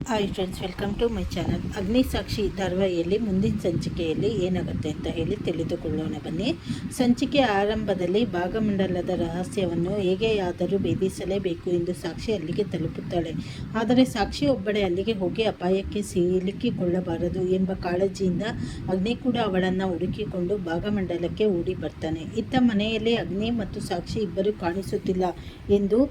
Hi friends, welcome to my channel. Agnisakshi ಧಾರಾವಾಹಿಯಲ್ಲಿ ಮುಂದಿನ ಸಂಚಿಕೆಯಲ್ಲಿ ಏನಾಗುತ್ತೆ ಅಂತ ಹೇಳಿ ತಿಳಿದುಕೊಳ್ಳೋಣ ಬನ್ನಿ. ಸಂಚಿಕೆ ಆರಂಭದಲ್ಲಿ ಭಾಗಮಂಡಲದ ರಹಸ್ಯವನ್ನು ಹೇಗೆಯಾದರೂ ಭೇದಿಸಲೇಬೇಕು ಎಂದು ಸಾಕ್ಷಿ ಅಲ್ಲಿಗೆ ತಲುಪುತ್ತಾಳೆ. ಆದರೆ ಸಾಕ್ಷಿ ಒಬ್ಬಳೇ ಅಲ್ಲಿಗೆ ಹೋಗಿ ಅಪಾಯಕ್ಕೆ ಸಿಲುಕಿಕೊಳ್ಳಬಾರದು ಎಂಬ ಕಾಳಜಿಯಿಂದ ಅಗ್ನಿ ಕೂಡ ಅವಳನ್ನು ಹುಡುಕಿಕೊಂಡು ಭಾಗಮಂಡಲಕ್ಕೆ ಓಡಿ ಬರ್ತಾನೆ. ಇತ್ತ ಮನೆಯಲ್ಲಿ ಅಗ್ನಿ ಮತ್ತು ಸಾಕ್ಷಿ ಇಬ್ಬರು ಕಾಣಿಸುತ್ತಿಲ್ಲ ಎಂದು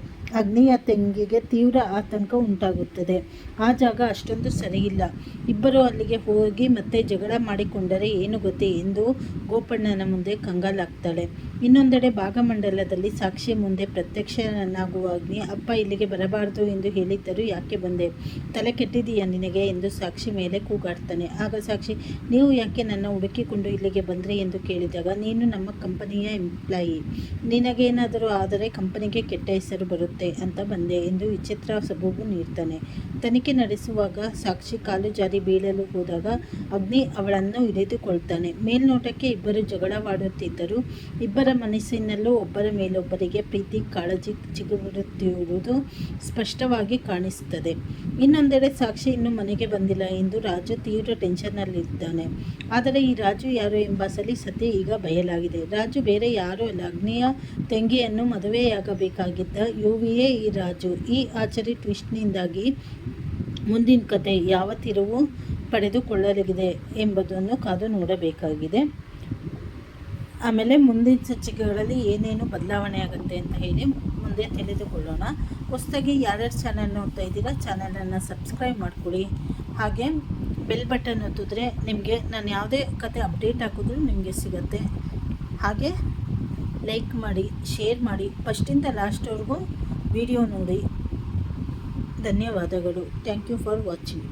ಅಗ್ನಿಯ ತಂಗಿಗೆ ತೀವ್ರ ಆತಂಕ ಉಂಟಾಗುತ್ತದೆ. ಆ ಜಾಗ ಅಷ್ಟೊಂದು ಸರಿಯಿಲ್ಲ, ಇಬ್ಬರು ಅಲ್ಲಿಗೆ ಹೋಗಿ ಮತ್ತೆ ಜಗಳ ಮಾಡಿಕೊಂಡರೆ ಏನು ಗತಿ ಎಂದು ಗೋಪಣ್ಣನ ಮುಂದೆ ಕಂಗಾಲಾಗ್ತಾಳೆ. ಇನ್ನೊಂದೆಡೆ ಭಾಗಮಂಡಲದಲ್ಲಿ ಸಾಕ್ಷಿ ಮುಂದೆ ಪ್ರತ್ಯಕ್ಷನಾಗುವ ಅಗ್ನಿ, ಅಪ್ಪ ಇಲ್ಲಿಗೆ ಬರಬಾರದು ಎಂದು ಹೇಳಿದ್ದರು, ಯಾಕೆ ಬಂದೆ? ತಲೆ ಕೆಟ್ಟಿದೆಯಾ ನಿನಗೆ ಎಂದು ಸಾಕ್ಷಿ ಮೇಲೆ ಕೂಗಾಡ್ತಾನೆ. ಆಗ ಸಾಕ್ಷಿ, ನೀವು ಯಾಕೆ ನನ್ನ ಹುಡುಕಿಕೊಂಡು ಇಲ್ಲಿಗೆ ಬಂದ್ರಿ ಎಂದು ಕೇಳಿದಾಗ, ನೀನು ನಮ್ಮ ಕಂಪನಿಯ ಎಂಪ್ಲಾಯಿ, ನಿನಗೇನಾದರೂ ಆದರೆ ಕಂಪನಿಗೆ ಕೆಟ್ಟ ಹೆಸರು ಬರುತ್ತೆ ಅಂತ ಬಂದೆ ಎಂದು ವಿಚಿತ್ರ ಸಬೂಬು ನೀಡ್ತಾನೆ. ತನಿಖೆ ನಡೆಸುವಾಗ ಸಾಕ್ಷಿ ಕಾಲು ಜಾರಿ ಬೀಳಲು ಹೋದಾಗ ಅಗ್ನಿ ಅವಳನ್ನು ಹಿಡಿದುಕೊಳ್ತಾನೆ. ಮೇಲ್ನೋಟಕ್ಕೆ ಇಬ್ಬರು ಜಗಳವಾಡುತ್ತಿದ್ದರೂ ಇಬ್ಬರ ಮನಸ್ಸಿನಲ್ಲೂ ಒಬ್ಬರ ಮೇಲೊಬ್ಬರಿಗೆ ಪ್ರೀತಿ ಕಾಳಜಿ ಚಿಗುರುತ್ತಿರುವುದು ಸ್ಪಷ್ಟವಾಗಿ ಕಾಣಿಸುತ್ತದೆ. ಇನ್ನೊಂದೆಡೆ ಸಾಕ್ಷಿ ಇನ್ನೂ ಮನೆಗೆ ಬಂದಿಲ್ಲ ಎಂದು ರಾಜು ತೀವ್ರ ಟೆನ್ಷನ್ನಲ್ಲಿದ್ದಾನೆ. ಆದರೆ ಈ ರಾಜು ಯಾರು ಎಂಬ ಸತಿ ಈಗ ಬಯಲಾಗಿದೆ. ರಾಜು ಬೇರೆ ಯಾರೂ ಅಲ್ಲ, ಅಗ್ನಿಯ ತಂಗಿಯನ್ನು ಮದುವೆಯಾಗಬೇಕಾಗಿದ್ದ ಯುವಿಯೇ ಈ ರಾಜು. ಈ ಆಚರಿ ಟ್ವಿಸ್ಟ್ನಿಂದಾಗಿ ಮುಂದಿನ ಕತೆ ಯಾವ ತಿರುವು ಪಡೆದುಕೊಳ್ಳಲಿದೆ ಎಂಬುದನ್ನು ಕಾದು ನೋಡಬೇಕಾಗಿದೆ. ಆಮೇಲೆ ಮುಂದಿನ ಸಂಚಿಕೆಗಳಲ್ಲಿ ಏನೇನು ಬದಲಾವಣೆ ಆಗುತ್ತೆ ಅಂತ ಹೇಳಿ ಮುಂದೆ ತಿಳಿದುಕೊಳ್ಳೋಣ. ಹೊಸದಾಗಿ ಯಾರ್ಯಾರು ಚಾನಲ್ ನೋಡ್ತಾ ಇದ್ದೀರಾ, ಚಾನಲನ್ನು ಸಬ್ಸ್ಕ್ರೈಬ್ ಮಾಡ್ಕೊಳ್ಳಿ. ಹಾಗೆ ಬೆಲ್ ಬಟನ್ ಒತ್ತಿದ್ರೆ ನಿಮಗೆ ನಾನು ಯಾವುದೇ ಕತೆ ಅಪ್ಡೇಟ್ ಹಾಕಿದ್ರೂ ನಿಮಗೆ ಸಿಗುತ್ತೆ. ಹಾಗೆ ಲೈಕ್ ಮಾಡಿ, ಶೇರ್ ಮಾಡಿ, ಫಸ್ಟಿಂದ ಲಾಸ್ಟ್ವರೆಗೂ ವಿಡಿಯೋ ನೋಡಿ. ಧನ್ಯವಾದಗಳು. Thank you for watching.